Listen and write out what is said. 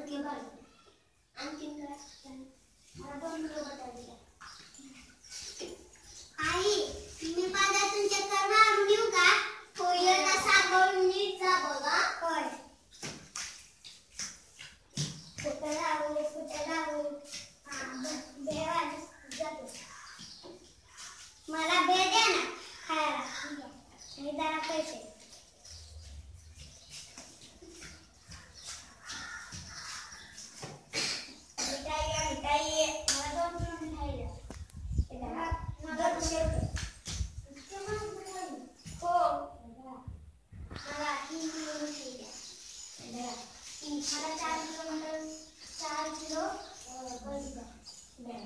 Kilo घाल. आणखीन काय? मला 2 किलो बटाटे द्या. आई मी पाण्यातून चक्कर मारून येऊ का? होय ना, सांभाळून नीट जा बघा. होय. कुठं राहू बेवाज जातो. मला बे द्या ना खायला. आणि जरा पैसे. मिठाई मला 2 किलो मिठाई द्या. हो मला 3 किलो मिठाई द्या. मला 4 किलो मटन, 4 किलो बस द्या.